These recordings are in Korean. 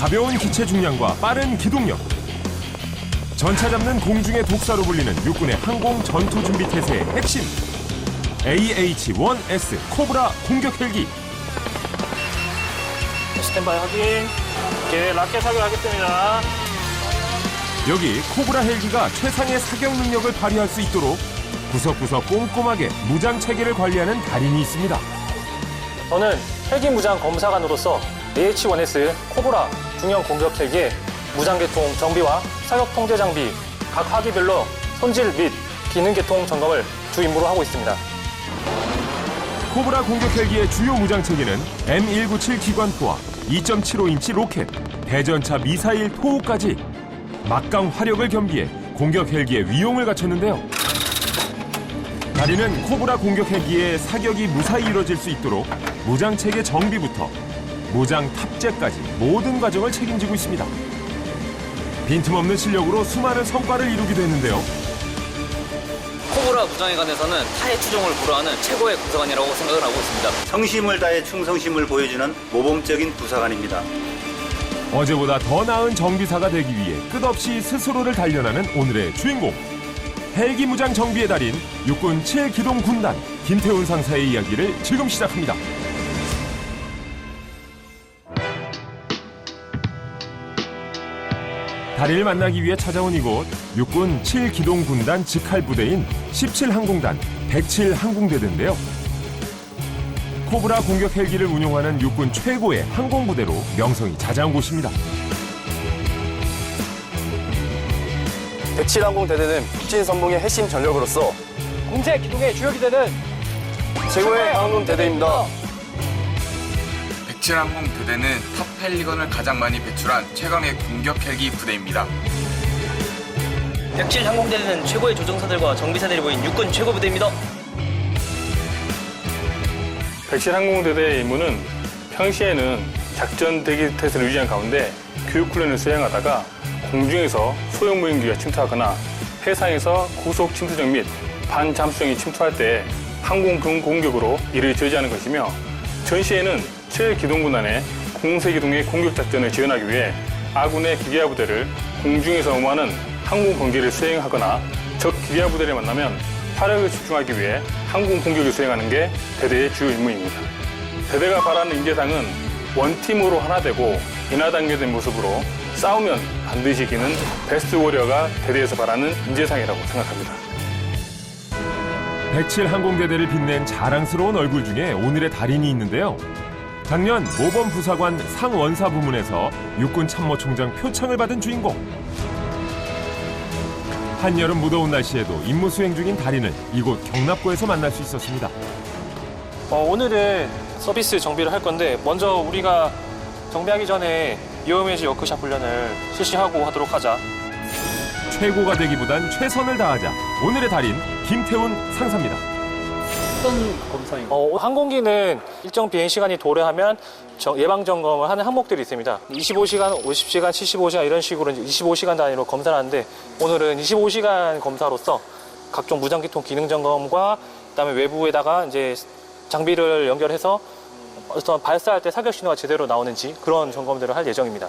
가벼운 기체 중량과 빠른 기동력. 전차 잡는 공중의 독사로 불리는 육군의 항공 전투 준비 태세의 핵심. AH-1S 코브라 공격 헬기. 스탠바이 확인. 오케이, 라켓 사격하겠습니다. 여기 코브라 헬기가 최상의 사격 능력을 발휘할 수 있도록 구석구석 꼼꼼하게 무장 체계를 관리하는 달인이 있습니다. 저는 헬기 무장 검사관으로서 AH-1S 코브라 중형 공격 헬기의 무장 계통 정비와 사격 통제 장비, 각 화기별로 손질 및 기능 계통 점검을 주 임무로 하고 있습니다. 코브라 공격 헬기의 주요 무장 체계는 M197 기관포와 2.75인치 로켓, 대전차 미사일 토우까지 막강 화력을 겸비해 공격 헬기의 위용을 갖췄는데요. 달인은 코브라 공격 헬기의 사격이 무사히 이루어질 수 있도록 무장 체계 정비부터 무장 탑재까지 모든 과정을 책임지고 있습니다. 빈틈없는 실력으로 수많은 성과를 이루기도 했는데요. 코브라 무장에 관해서는 타의 추종을 불허하는 최고의 부사관이라고 생각을 하고 있습니다. 성심을 다해 충성심을 보여주는 모범적인 부사관입니다. 어제보다 더 나은 정비사가 되기 위해 끝없이 스스로를 단련하는 오늘의 주인공. 헬기 무장 정비의 달인 육군 7기동 군단 김태훈 상사의 이야기를 지금 시작합니다. 달인을 만나기 위해 찾아온 이곳 육군 7기동 군단 직할부대인 17항공단 107항공대대인데요. 코브라 공격 헬기를 운용하는 육군 최고의 항공부대로 명성이 자자한 곳입니다. 107항공대대는 북진 선봉의 핵심 전력으로서 공세 기동의 주요기 되는 최고의 항공대대입니다. 107항공대대는 탑 펠리건을 가장 많이 배출한 최강의 공격 헬기 부대입니다. 107항공대대는 최고의 조종사들과 정비사들이 모인 육군 최고 부대입니다. 107항공대대의 임무는 평시에는 작전 대기 태세를 유지한 가운데 교육훈련을 수행하다가 공중에서 소형 무인기가 침투하거나 해상에서 고속 침투정 및 반잠수정이 침투할 때 항공 공격으로 이를 저지하는 것이며, 전시에는 7기동군단의 공세기동의 공격 작전을 지원하기 위해 아군의 기계화 부대를 공중에서 엄호하는 항공 번개를 수행하거나 적 기계화 부대를 만나면 화력을 집중하기 위해 항공 공격을 수행하는 게 대대의 주요 임무입니다. 대대가 바라는 인재상은 원팀으로 하나 되고 인하단계된 모습으로 싸우면 반드시 이기는 베스트 워리어가 대대에서 바라는 인재상이라고 생각합니다. 107항공대대를 빛낸 자랑스러운 얼굴 중에 오늘의 달인이 있는데요. 작년 모범 부사관 상원사 부문에서 육군 참모총장 표창을 받은 주인공. 한여름 무더운 날씨에도 임무 수행 중인 달인을 이곳 경납고에서 만날 수 있었습니다. 오늘은 서비스 정비를 할 건데, 먼저 우리가 정비하기 전에 위험해지 워크샵 훈련을 실시하고 하도록 하자. 최고가 되기보단 최선을 다하자. 오늘의 달인 김태훈 상사입니다. 어떤 검사인가요? 항공기는 일정 비행 시간이 도래하면 예방 점검을 하는 항목들이 있습니다. 25시간, 50시간, 75시간 이런 식으로 25시간 단위로 검사를 하는데, 오늘은 25시간 검사로서 각종 무장기통 기능 점검과 그다음에 외부에다가 이제 장비를 연결해서 어떤 발사할 때 사격 신호가 제대로 나오는지 그런 점검들을 할 예정입니다.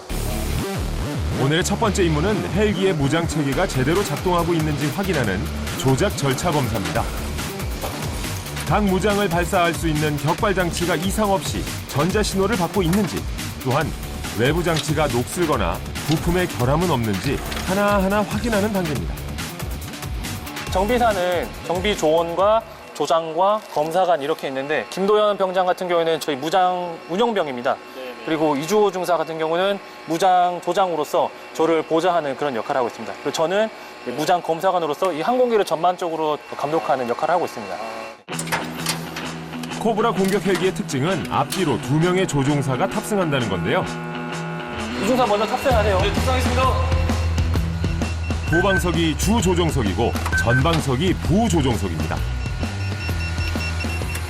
오늘의 첫 번째 임무는 헬기의 무장 체계가 제대로 작동하고 있는지 확인하는 조작 절차 검사입니다. 각 무장을 발사할 수 있는 격발 장치가 이상 없이 전자 신호를 받고 있는지, 또한 외부 장치가 녹슬거나 부품에 결함은 없는지 하나하나 확인하는 단계입니다. 정비사는 정비 조원과 조장과 검사관 이렇게 있는데, 김도현 병장 같은 경우에는 저희 무장 운영병입니다. 그리고 이주호 중사 같은 경우는 무장 조장으로서 저를 보좌하는 그런 역할을 하고 있습니다. 그리고 저는 무장 검사관으로서 이 항공기를 전반적으로 감독하는 역할을 하고 있습니다. 코브라 공격 헬기의 특징은 앞뒤로 2명의 조종사가 탑승한다는 건데요. 이중사 먼저 탑승하세요. 네, 탑승하겠습니다. 후방석이 주 조종석이고 전방석이 부 조종석입니다.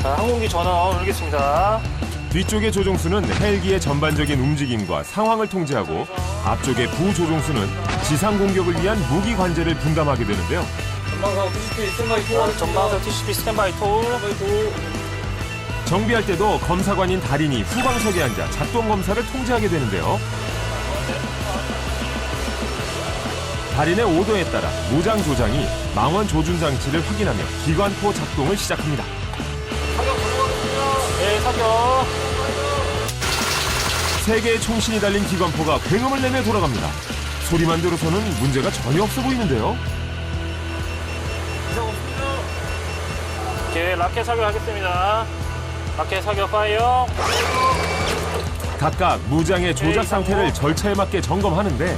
자, 항공기 전원 올리겠습니다. 뒤쪽의 조종수는 헬기의 전반적인 움직임과 상황을 통제하고, 앞쪽의 부 조종수는 지상 공격을 위한 무기 관제를 분담하게 되는데요. 전방석 TCP 스탠바이 투. 전방석 TCP 스탠바이 투. 정비할 때도 검사관인 달인이 후방석에 앉아 작동 검사를 통제하게 되는데요. 달인의 오더에 따라 무장 조장이 망원 조준 장치를 확인하며 기관포 작동을 시작합니다. 네, 사격. 3개의 총신이 달린 기관포가 굉음을 내며 돌아갑니다. 소리만 들어서는 문제가 전혀 없어 보이는데요. 오케이, 라켓 사격하겠습니다. 라켓 사격 파이어. 각각 무장의 조작 상태를 절차에 맞게 점검하는데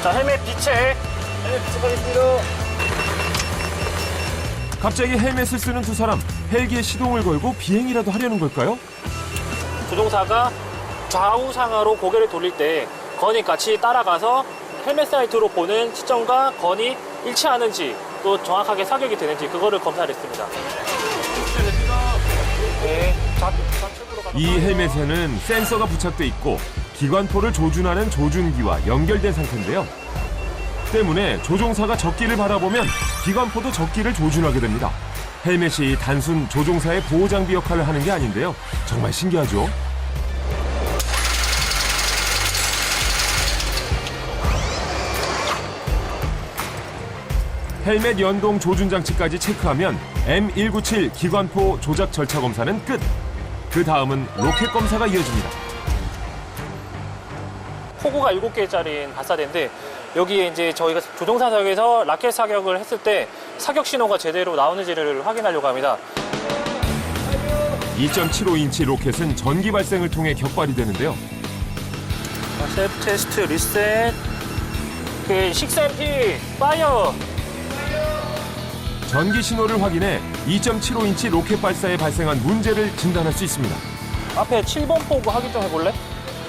자, 헬멧 비체. 헬멧 비체하겠습니다. 갑자기 헬멧을 쓰는 두 사람, 헬기에 시동을 걸고 비행이라도 하려는 걸까요? 조종사가 좌우상하로 고개를 돌릴 때 건이 같이 따라가서 헬멧 사이트로 보는 시점과 건이 일치하는지 또 정확하게 사격이 되는지 그거를 검사를 했습니다. 네, 좌측으로 가서 이 헬멧에는 센서가 부착돼 있고 기관포를 조준하는 조준기와 연결된 상태인데요. 때문에 조종사가 적기를 바라보면 기관포도 적기를 조준하게 됩니다. 헬멧이 단순 조종사의 보호장비 역할을 하는 게 아닌데요. 정말 신기하죠? 헬멧 연동 조준 장치까지 체크하면 M197 기관포 조작 절차 검사는 끝. 그 다음은 로켓 검사가 이어집니다. 포구가 7개짜리 발사대인데 여기에 이제 저희가 조종사석에서 라켓 사격을 했을 때 사격 신호가 제대로 나오는지를 확인하려고 합니다. 2.75인치 로켓은 전기 발생을 통해 격발이 되는데요. 셀프 테스트 리셋. 오케이, 6MP 파이어. 전기 신호를 확인해 2.75인치 로켓 발사에 발생한 문제를 진단할 수 있습니다. 앞에 7번 포구 확인 좀 해볼래?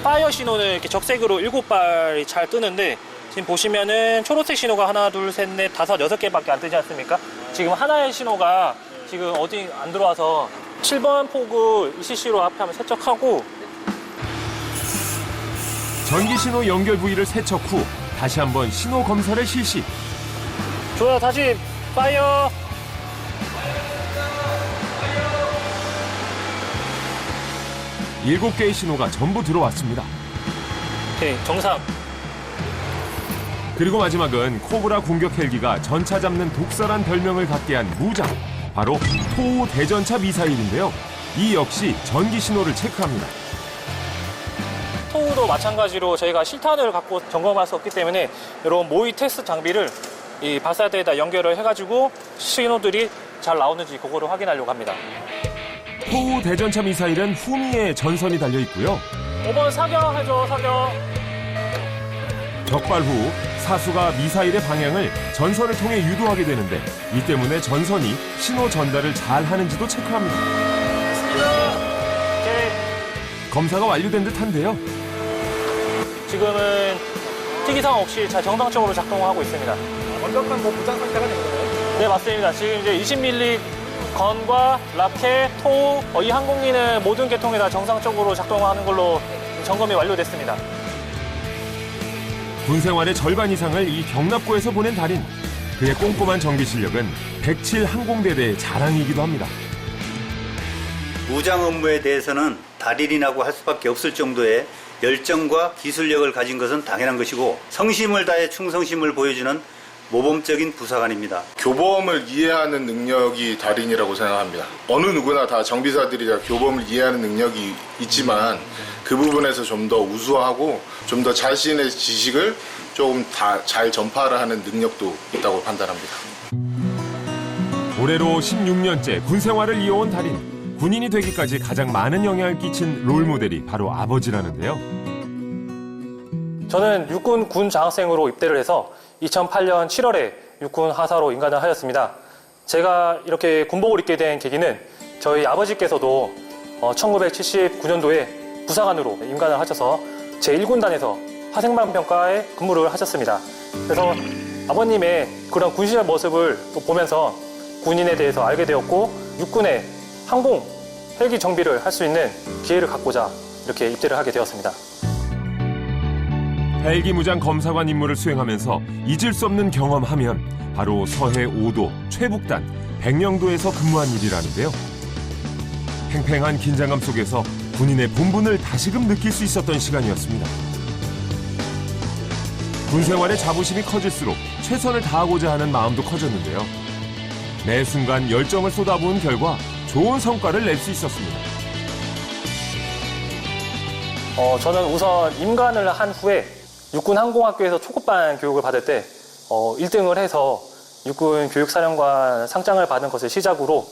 파이어 신호는 이렇게 적색으로 7발이 잘 뜨는데 지금 보시면은 초록색 신호가 하나, 둘, 셋, 넷, 다섯, 6개밖에 안 뜨지 않습니까? 지금 하나의 신호가 지금 어디 안 들어와서 7번 포구 ECC로 앞에 한번 세척하고 전기 신호 연결 부위를 세척 후 다시 한번 신호 검사를 실시. 좋아요, 다시 파이어. 일곱 개의 신호가 전부 들어왔습니다. 오케이, 정상. 그리고 마지막은 코브라 공격 헬기가 전차 잡는 독사란 별명을 갖게 한 무장. 바로 토우 대전차 미사일인데요. 이 역시 전기 신호를 체크합니다. 토우도 마찬가지로 저희가 실탄을 갖고 점검할 수 없기 때문에 이런 모의 테스트 장비를 이 발사대에다 연결을 해가지고 신호들이 잘 나오는지 그거를 확인하려고 합니다. 토우 대전차 미사일은 후미에 전선이 달려 있고요. 5번 사격해줘, 사격. 적발 후 사수가 미사일의 방향을 전선을 통해 유도하게 되는데 이 때문에 전선이 신호 전달을 잘 하는지도 체크합니다. 오케이. 검사가 완료된 듯한데요. 지금은 특이사항 없이 잘 정상적으로 작동하고 있습니다. 완벽한 무장 상태가 된 거예요? 네, 맞습니다. 지금 이제 20mm 건과 라켓, 토우, 이 항공기는 모든 계통에 다 정상적으로 작동하는 걸로 점검이 완료됐습니다. 군 생활의 절반 이상을 이 경납고에서 보낸 달인. 그의 꼼꼼한 정비 실력은 107 항공대대의 자랑이기도 합니다. 무장 업무에 대해서는 달인이라고 할 수밖에 없을 정도의 열정과 기술력을 가진 것은 당연한 것이고 성심을 다해 충성심을 보여주는 모범적인 부사관입니다. 교범을 이해하는 능력이 달인이라고 생각합니다. 어느 누구나 다 정비사들이 다 교범을 이해하는 능력이 있지만 그 부분에서 좀 더 우수하고 좀 더 자신의 지식을 조금 다 잘 전파를 하는 능력도 있다고 판단합니다. 올해로 16년째 군 생활을 이어온 달인. 군인이 되기까지 가장 많은 영향을 끼친 롤모델이 바로 아버지라는데요. 저는 육군 군 장학생으로 입대를 해서 2008년 7월에 육군 하사로 임관을 하였습니다. 제가 이렇게 군복을 입게 된 계기는 저희 아버지께서도 1979년도에 부사관으로 임관을 하셔서 제1군단에서 화생방평가에 근무를 하셨습니다. 그래서 아버님의 그런 군시절 모습을 또 보면서 군인에 대해서 알게 되었고 육군의 항공, 헬기 정비를 할 수 있는 기회를 갖고자 이렇게 입대를 하게 되었습니다. 헬기 무장 검사관 임무를 수행하면서 잊을 수 없는 경험하면 바로 서해 5도 최북단 백령도에서 근무한 일이라는데요. 팽팽한 긴장감 속에서 군인의 본분을 다시금 느낄 수 있었던 시간이었습니다. 군 생활의 자부심이 커질수록 최선을 다하고자 하는 마음도 커졌는데요. 매 순간 열정을 쏟아부은 결과 좋은 성과를 낼 수 있었습니다. 저는 우선 임관을 한 후에 육군 항공학교에서 초급반 교육을 받을 때 1등을 해서 육군 교육사령관 상장을 받은 것을 시작으로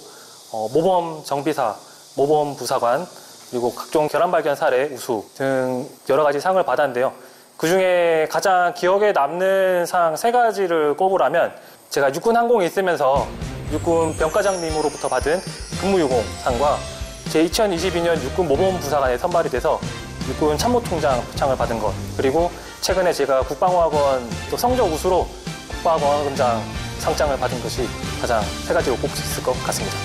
모범 정비사, 모범 부사관, 그리고 각종 결함 발견 사례 우수 등 여러 가지 상을 받았는데요. 그중에 가장 기억에 남는 상 3가지를 꼽으라면 제가 육군 항공에 있으면서 육군 병과장님으로부터 받은 근무유공상과 제 2022년 육군 모범 부사관에 선발이 돼서 육군 참모총장 표창을 받은 것, 그리고 최근에 제가 국방학원 또 성적 우수로 국방학원장 상장을 받은 것이 가장 3가지로 꼽을 수 있을 것 같습니다.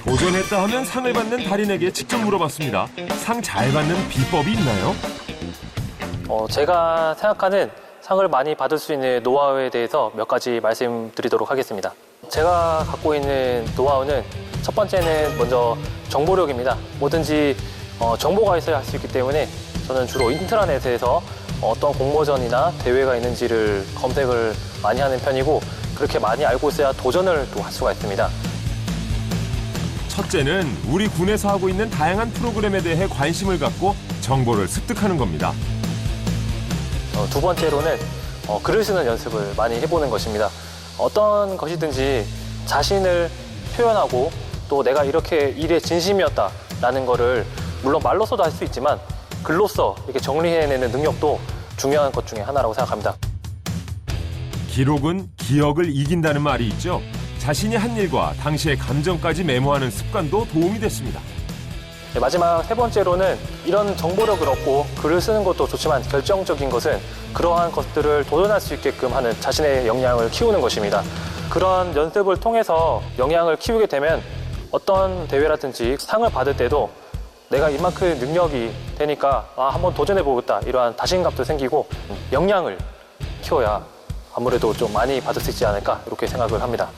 도전했다 하면 상을 받는 달인에게 직접 물어봤습니다. 상 잘 받는 비법이 있나요? 제가 생각하는 상을 많이 받을 수 있는 노하우에 대해서 몇 가지 말씀드리도록 하겠습니다. 제가 갖고 있는 노하우는 첫 번째는 먼저 정보력입니다. 뭐든지 정보가 있어야 할 수 있기 때문에 저는 주로 인트라넷에서 어떤 공모전이나 대회가 있는지를 검색을 많이 하는 편이고, 그렇게 많이 알고 있어야 도전을 또 할 수가 있습니다. 첫째는 우리 군에서 하고 있는 다양한 프로그램에 대해 관심을 갖고 정보를 습득하는 겁니다. 두 번째로는 글을 쓰는 연습을 많이 해보는 것입니다. 어떤 것이든지 자신을 표현하고 또 내가 이렇게 일에 진심이었다라는 거를 물론 말로서도 할 수 있지만 글로써 이렇게 정리해내는 능력도 중요한 것 중에 하나라고 생각합니다. 기록은 기억을 이긴다는 말이 있죠. 자신이 한 일과 당시의 감정까지 메모하는 습관도 도움이 됐습니다. 네, 마지막 3번째로는 이런 정보력을 얻고 글을 쓰는 것도 좋지만 결정적인 것은 그러한 것들을 도전할 수 있게끔 하는 자신의 역량을 키우는 것입니다. 그런 연습을 통해서 역량을 키우게 되면 어떤 대회라든지 상을 받을 때도 내가 이만큼 능력이 되니까 한번 도전해보겠다, 이러한 자신감도 생기고 역량을 키워야 아무래도 좀 많이 받을 수 있지 않을까, 이렇게 생각을 합니다.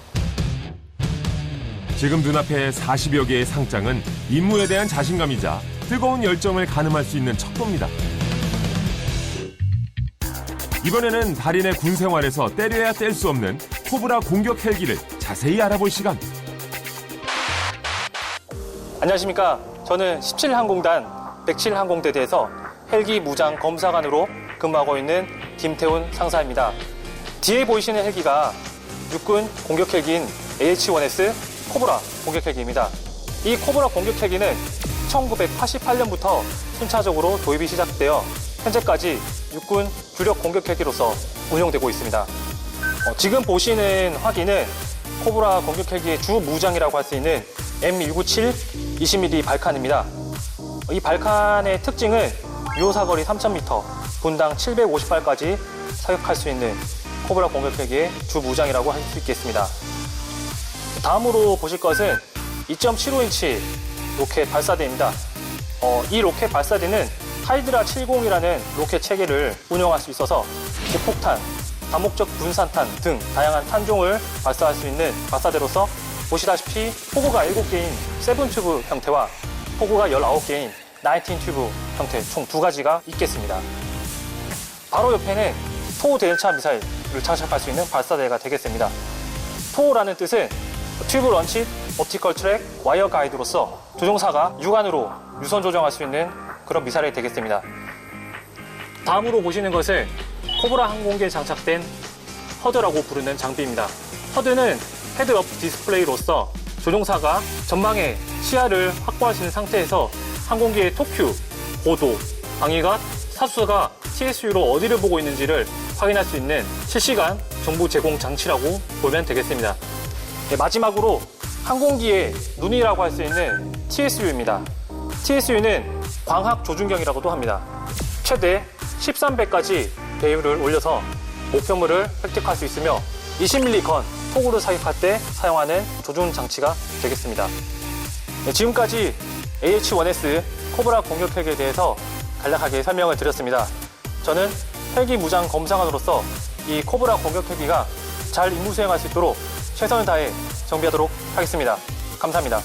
지금 눈앞에 40여 개의 상장은 임무에 대한 자신감이자 뜨거운 열정을 가늠할 수 있는 척도입니다. 이번에는 달인의 군 생활에서 때려야 뗄 수 없는 코브라 공격 헬기를 자세히 알아볼 시간. 안녕하십니까. 저는 17항공단 107항공대대에서 헬기 무장 검사관으로 근무하고 있는 김태훈 상사입니다. 뒤에 보이시는 헬기가 육군 공격 헬기인 AH-1S 코브라 공격 헬기입니다. 이 코브라 공격 헬기는 1988년부터 순차적으로 도입이 시작되어 현재까지 육군 주력 공격 헬기로서 운용되고 있습니다. 지금 보시는 화기는 코브라 공격 헬기의 주 무장이라고 할 수 있는 M197 20mm 발칸입니다. 이 발칸의 특징은 유효사거리 3,000m, 분당 750발까지 사격할 수 있는 코브라 공격 헬기의 주 무장이라고 할 수 있겠습니다. 다음으로 보실 것은 2.75인치 로켓 발사대입니다. 이 로켓 발사대는 하이드라 70이라는 로켓 체계를 운영할 수 있어서 고폭탄, 다목적 분산탄 등 다양한 탄종을 발사할 수 있는 발사대로서 보시다시피 포구가 7개인 7튜브 형태와 포구가 19개인 19튜브 형태 총 2가지가 있겠습니다. 바로 옆에는 토 대연차 미사일을 장착할 수 있는 발사대가 되겠습니다. 토라는 뜻은 튜브 런치 옵티컬 트랙 와이어 가이드로서 조종사가 육안으로 유선 조정할 수 있는 그런 미사일이 되겠습니다. 다음으로 보시는 것은 코브라 항공기에 장착된 허드라고 부르는 장비입니다. 허드는 헤드업 디스플레이로서 조종사가 전방에 시야를 확보할 수 있는 상태에서 항공기의 토큐, 고도, 방위각, 사수가 TSU로 어디를 보고 있는지를 확인할 수 있는 실시간 정보 제공 장치라고 보면 되겠습니다. 네, 마지막으로 항공기의 눈이라고 할 수 있는 TSU입니다. TSU는 광학 조준경이라고도 합니다. 최대 13배까지 배율을 올려서 목표물을 획득할 수 있으며 20mm 건 폭우를 사격할 때 사용하는 조준 장치가 되겠습니다. 네, 지금까지 AH-1S 코브라 공격 헬기에 대해서 간략하게 설명을 드렸습니다. 저는 헬기 무장 검사관으로서 이 코브라 공격 헬기가 잘 임무 수행할 수 있도록 최선을 다해 정비하도록 하겠습니다. 감사합니다.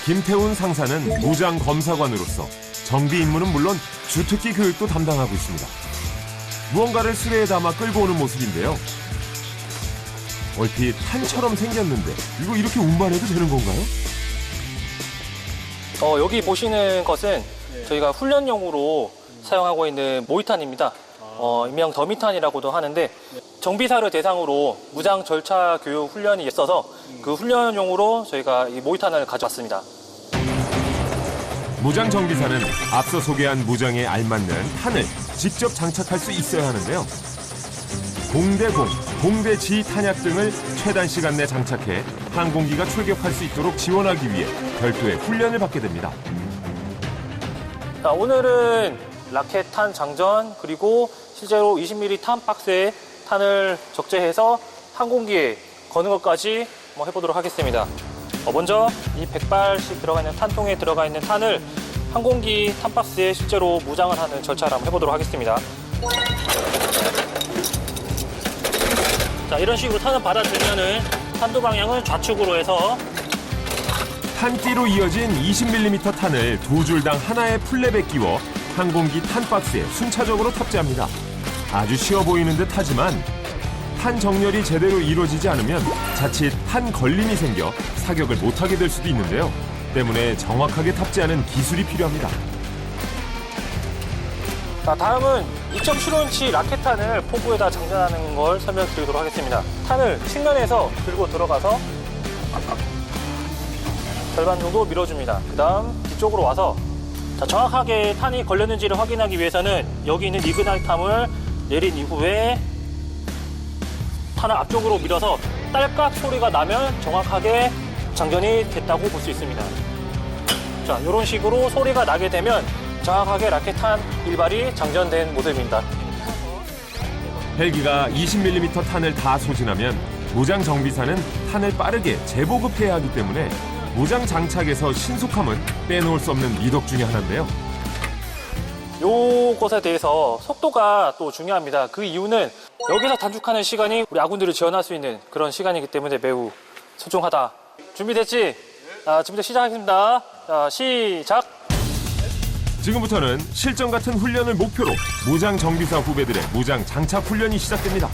김태훈 상사는 무장 검사관으로서 정비 임무는 물론 주특기 교육도 담당하고 있습니다. 무언가를 수레에 담아 끌고 오는 모습인데요. 얼핏 탄처럼 생겼는데 이거 이렇게 운반해도 되는 건가요? 여기 보시는 것은 저희가 훈련용으로 사용하고 있는 모이탄입니다. 일명 더미탄이라고도 하는데 정비사를 대상으로 무장 절차 교육 훈련이 있어서 그 훈련용으로 저희가 이 모이탄을 가져왔습니다. 무장 정비사는 앞서 소개한 무장에 알맞는 탄을 직접 장착할 수 있어야 하는데요. 공대공, 공대지 탄약 등을 최단 시간 내 장착해 항공기가 출격할 수 있도록 지원하기 위해 별도의 훈련을 받게 됩니다. 자, 오늘은 라켓 탄 장전 그리고 실제로 20mm 탄 박스에 탄을 적재해서 항공기에 거는 것까지 한번 해보도록 하겠습니다. 먼저 이 100발씩 들어가 있는 탄통에 들어가 있는 탄을 항공기 탄 박스에 실제로 무장을 하는 절차를 한번 해보도록 하겠습니다. 자, 이런 식으로 탄을 받아들면은 탄도 방향은 좌측으로 해서 탄띠로 이어진 20mm 탄을 두 줄당 하나의 플랩에 끼워 항공기 탄 박스에 순차적으로 탑재합니다. 아주 쉬워 보이는 듯 하지만 탄 정렬이 제대로 이루어지지 않으면 자칫 탄 걸림이 생겨 사격을 못하게 될 수도 있는데요. 때문에 정확하게 탑재하는 기술이 필요합니다. 자, 다음은 2.75인치 라켓탄을 포부에다 장전하는 걸 설명드리도록 하겠습니다. 탄을 측면에서 들고 들어가서 절반 정도 밀어줍니다. 그 다음 뒤쪽으로 와서 자, 정확하게 탄이 걸렸는지를 확인하기 위해서는 여기 있는 이그나이탐을 내린 이후에 탄을 앞쪽으로 밀어서 딸깍 소리가 나면 정확하게 장전이 됐다고 볼 수 있습니다. 자, 이런 식으로 소리가 나게 되면 정확하게 라켓탄 1발이 장전된 모습입니다. 헬기가 20mm 탄을 다 소진하면 무장 정비사는 탄을 빠르게 재보급해야 하기 때문에 무장 장착에서 신속함은 빼놓을 수 없는 미덕 중에 하나인데요. 요것에 대해서 속도가 또 중요합니다. 그 이유는 여기서 단축하는 시간이 우리 아군들을 지원할 수 있는 그런 시간이기 때문에 매우 소중하다. 준비됐지? 자, 지금부터 시작하겠습니다. 자, 시작! 지금부터는 실전 같은 훈련을 목표로 무장 정비사 후배들의 무장 장착 훈련이 시작됩니다.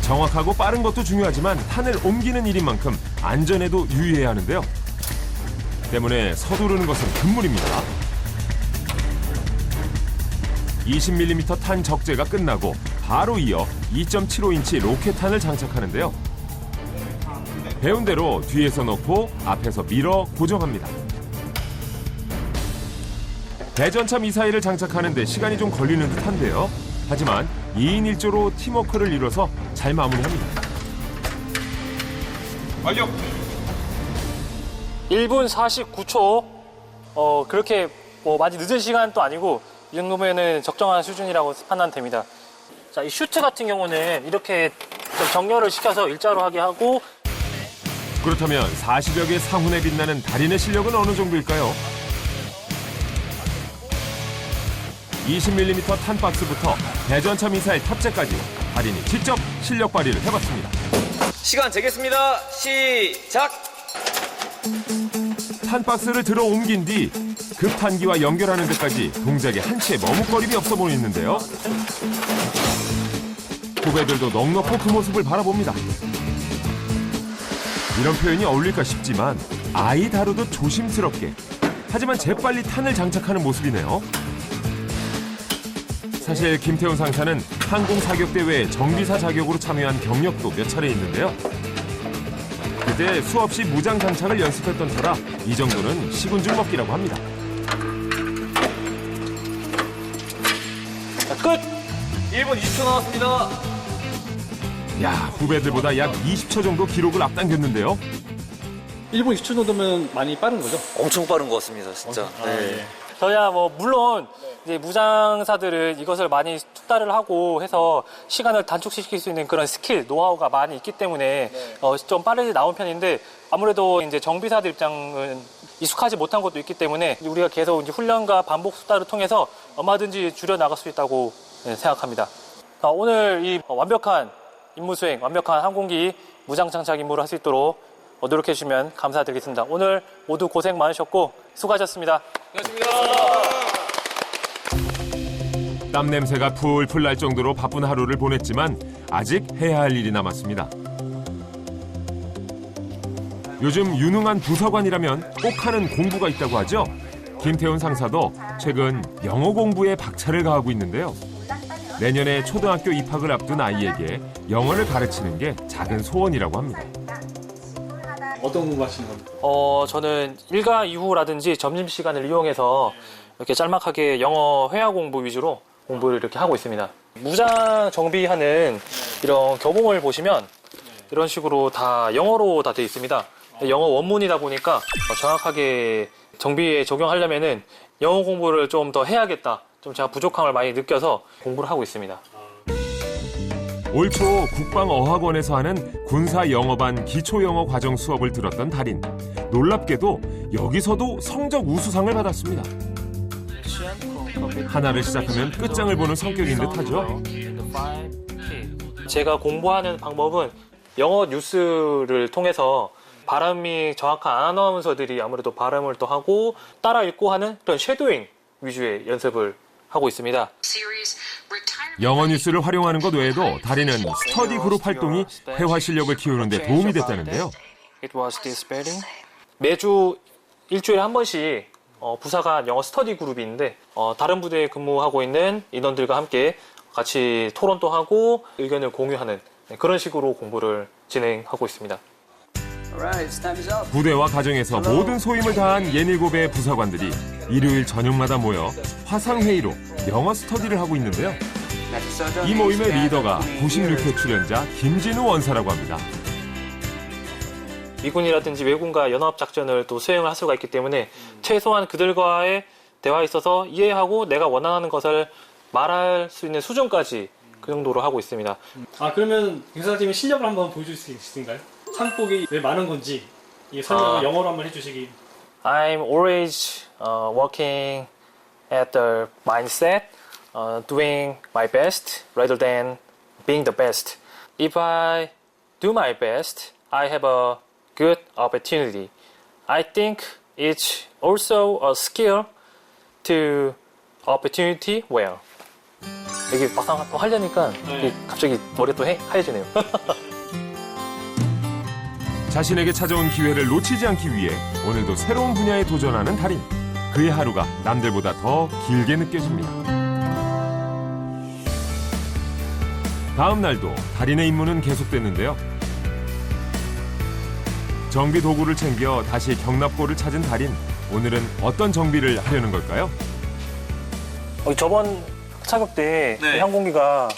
정확하고 빠른 것도 중요하지만 탄을 옮기는 일인 만큼 안전에도 유의해야 하는데요. 때문에 서두르는 것은 금물입니다. 20mm 탄 적재가 끝나고 바로 이어 2.75인치 로켓탄을 장착하는데요. 배운 대로 뒤에서 넣고 앞에서 밀어 고정합니다. 대전차 미사일을 장착하는 데 시간이 좀 걸리는 듯한데요. 하지만 2인 1조로 팀워크를 이뤄서 잘 마무리합니다. 완료! 1분 49초. 그렇게 많이 늦은 시간도 아니고 이 정도면은 적정한 수준이라고 판단됩니다. 자, 이 슈트 같은 경우는 이렇게 좀 정렬을 시켜서 일자로 하게 하고 그렇다면 40여 개 상훈에 빛나는 달인의 실력은 어느 정도일까요? 20mm 탄 박스부터 대전차 미사일 탑재까지 달인이 직접 실력 발휘를 해봤습니다. 시간 재겠습니다. 시작! 탄 박스를 들어 옮긴 뒤 급탄기와 연결하는 데까지 동작에 한치의 머뭇거림이 없어 보이는데요. 후배들도 넉넉히 그 모습을 바라봅니다. 이런 표현이 어울릴까 싶지만 아이 다루듯 조심스럽게 하지만 재빨리 탄을 장착하는 모습이네요. 사실 김태훈 상사는 항공사격대회에 정비사 자격으로 참여한 경력도 몇 차례 있는데요. 그때 수없이 무장 장착을 연습했던 터라 이 정도는 식은 죽 먹기라고 합니다. 자, 끝! 1분 20초 남았습니다. 야, 후배들보다 약 20초 정도 기록을 앞당겼는데요. 1분 20초 정도면 많이 빠른 거죠? 엄청 빠른 것 같습니다, 진짜. 네. 저희야 물론 이제 무장사들은 이것을 많이 투자를 하고 해서 시간을 단축시킬 수 있는 그런 스킬, 노하우가 많이 있기 때문에 좀 빠르게 나온 편인데 아무래도 이제 정비사들 입장은 익숙하지 못한 것도 있기 때문에 우리가 계속 이제 훈련과 반복 투자를 통해서 얼마든지 줄여 나갈 수 있다고 생각합니다. 오늘 이 완벽한 임무 수행, 완벽한 항공기 무장 장착 임무를 할 수 있도록 노력해 주시면 감사드리겠습니다. 오늘 모두 고생 많으셨고 수고하셨습니다. 땀 냄새가 풀풀 날 정도로 바쁜 하루를 보냈지만 아직 해야 할 일이 남았습니다. 요즘 유능한 부서관이라면 꼭 하는 공부가 있다고 하죠. 김태훈 상사도 최근 영어 공부에 박차를 가하고 있는데요. 내년에 초등학교 입학을 앞둔 아이에게 영어를 가르치는 게 작은 소원이라고 합니다. 어떤 공부 하시는 겁니까? 저는 일과 이후라든지 점심시간을 이용해서 이렇게 짤막하게 영어 회화 공부 위주로 공부를 이렇게 하고 있습니다. 무장 정비하는 이런 교봉을 보시면 이런 식으로 다 영어로 다 되어 있습니다. 영어 원문이다 보니까 정확하게 정비에 적용하려면은 영어 공부를 좀 더 해야겠다. 좀 제가 부족함을 많이 느껴서 공부를 하고 있습니다. 올 초 국방어학원에서 하는 군사 영어반 기초영어 과정 수업을 들었던 달인. 놀랍게도 여기서도 성적 우수상을 받았습니다. 하나를 시작하면 끝장을 보는 성격인 듯하죠. 제가 공부하는 방법은 영어 뉴스를 통해서 발음이 정확한 아나운서들이 아무래도 발음을 또 하고 따라 읽고 하는 그런 쉐도잉 위주의 연습을 하고 있습니다. 영어 뉴스를 활용하는 것 외에도 달인은 스터디 그룹 활동이 회화 실력을 키우는 데 도움이 됐다는데요. 매주 일주일에 한 번씩 부사관 영어 스터디 그룹이 있는데 다른 부대에 근무하고 있는 인원들과 함께 같이 토론도 하고 의견을 공유하는 그런 식으로 공부를 진행하고 있습니다. 부대와 가정에서 모든 소임을 다한 17의 부사관들이 일요일 저녁마다 모여 화상회의로 영어 스터디를 하고 있는데요. 이 모임의 리더가 96회 출연자 김진우 원사라고 합니다. 미군이라든지 외군과 연합작전을 또 수행을 할 수가 있기 때문에 최소한 그들과의 대화에 있어서 이해하고 내가 원하는 것을 말할 수 있는 수준까지 그 정도로 하고 있습니다. 그러면 김사장님의 실력을 한번 보여줄 수 있으신가요? 상복이 왜 많은 건지 이 설명을 영어로 한번 해주시기. I'm always working at the mindset, doing my best rather than being the best. If I do my best, I have a good opportunity. I think it's also a skill to opportunity well. 여기 막상 또 하려니까 갑자기 머리가 또 하얘지네요. 자신에게 찾아온 기회를 놓치지 않기 위해 오늘도 새로운 분야에 도전하는 달인. 그의 하루가 남들보다 더 길게 느껴집니다. 다음 날도 달인의 임무는 계속됐는데요. 정비 도구를 챙겨 다시 경납고를 찾은 달인. 오늘은 어떤 정비를 하려는 걸까요? 저번 사격 때 항공기가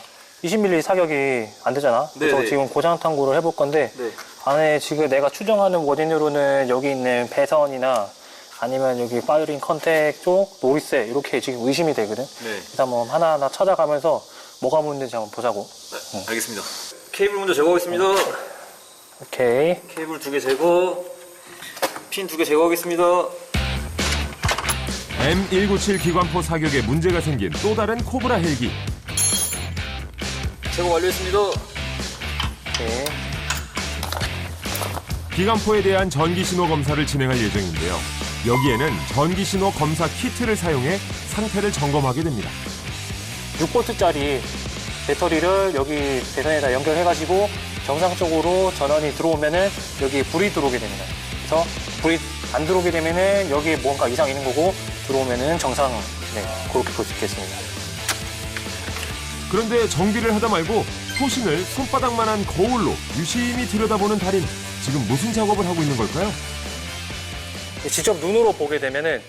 20mm 사격이 안 되잖아. 그래서 지금 고장 탐구를 해볼 건데 안에 지금 내가 추정하는 원인으로는 여기 있는 배선이나 아니면 여기 파이어링 컨택 쪽 노이즈 이렇게 지금 의심이 되거든. 그래서 한번 하나하나 찾아가면서 뭐가 문제인지 한번 보자고. 알겠습니다. 케이블 먼저 제거하겠습니다. 오케이. 케이블 2개 제거, 핀 2개 제거하겠습니다. M197 기관포 사격에 문제가 생긴 또 다른 코브라 헬기. 제거 완료했습니다. 오케이. 기관포에 대한 전기신호 검사를 진행할 예정인데요. 여기에는 전기신호 검사 키트를 사용해 상태를 점검하게 됩니다. 6V짜리 배터리를 여기 배선에다 연결해가지고 정상적으로 전원이 들어오면은 여기 불이 들어오게 됩니다. 그래서 불이 안 들어오게 되면은 여기에 뭔가 이상이 있는 거고 들어오면은 정상, 그렇게 볼 수 있겠습니다. 그런데 정비를 하다 말고 토신을 손바닥만한 거울로 유심히 들여다보는 달인. 지금 무슨 작업을 하고 있는 걸까요? 직접 눈으로 보게 되면은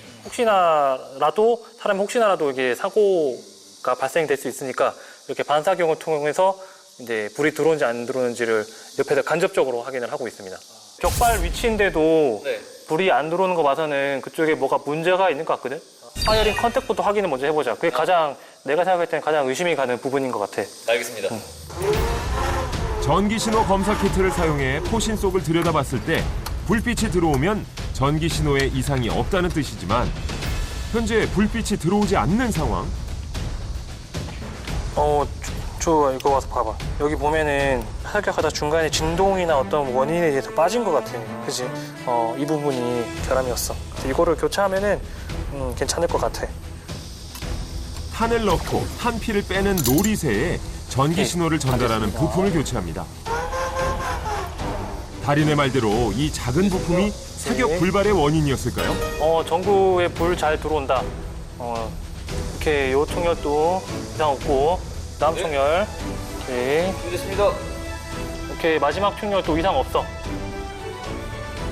사람이 혹시나라도 이게 사고가 발생될 수 있으니까 이렇게 반사경을 통해서 이제 불이 들어오는지 안 들어오는지를 옆에서 간접적으로 확인을 하고 있습니다. 격발 위치인데도 불이 안 들어오는 거 봐서는 그쪽에 뭐가 문제가 있는 것 같거든? 파이어링 컨택부터 확인을 먼저 해보자. 그게 내가 생각할 때는 가장 의심이 가는 부분인 것 같아. 알겠습니다. 전기신호 검사 키트를 사용해 토신 속을 들여다봤을 때 불빛이 들어오면 전기신호에 이상이 없다는 뜻이지만 현재 불빛이 들어오지 않는 상황. 이거 와서 봐봐. 여기 보면은 합격하다 중간에 진동이나 어떤 원인에 의해서 빠진 것 같아. 그지? 이 부분이 결함이었어. 그래서 이거를 교체하면은 괜찮을 것 같아. 탄을 넣고 탄피를 빼는 놀이새에 전기 신호를 전달하는 부품을 교체합니다. 달인의 말대로 이 작은 부품이 사격 불발의 원인이었을까요? 전구에 불 잘 들어온다. 이렇게 요 통열도 이상 없고, 다음 통열. 네. 준비됐습니다. 이렇게 마지막 통열도 이상 없어.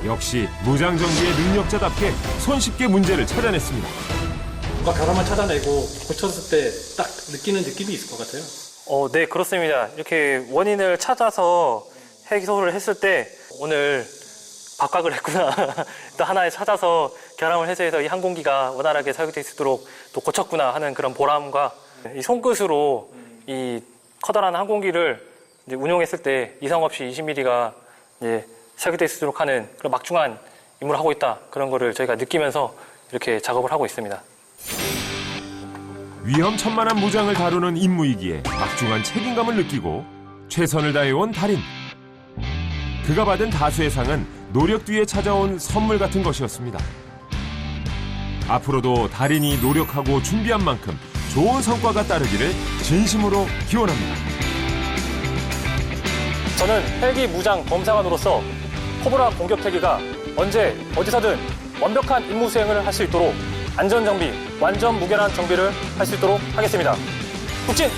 역시 무장전기의 능력자답게 손쉽게 문제를 찾아냈습니다. 뭔가 결함을 찾아내고 고쳤을 때 딱 느끼는 느낌이 있을 것 같아요. 네, 그렇습니다. 이렇게 원인을 찾아서 해소를 했을 때 오늘 박각을 했구나. 또 하나에 찾아서 결함을 해소해서 이 항공기가 원활하게 사용될 수 있도록 또 고쳤구나 하는 그런 보람과 이 손끝으로 이 커다란 항공기를 이제 운용했을 때 이상 없이 20mm가 이제 사용될 수 있도록 하는 그런 막중한 임무를 하고 있다. 그런 거를 저희가 느끼면서 이렇게 작업을 하고 있습니다. 위험천만한 무장을 다루는 임무이기에 막중한 책임감을 느끼고 최선을 다해온 달인. 그가 받은 다수의 상은 노력 뒤에 찾아온 선물 같은 것이었습니다. 앞으로도 달인이 노력하고 준비한 만큼 좋은 성과가 따르기를 진심으로 기원합니다. 저는 헬기 무장 검사관으로서 코브라 공격 헬기가 언제 어디서든 완벽한 임무 수행을 할 수 있도록 안전정비, 완전 무결한 정비를 할 수 있도록 하겠습니다. 북진!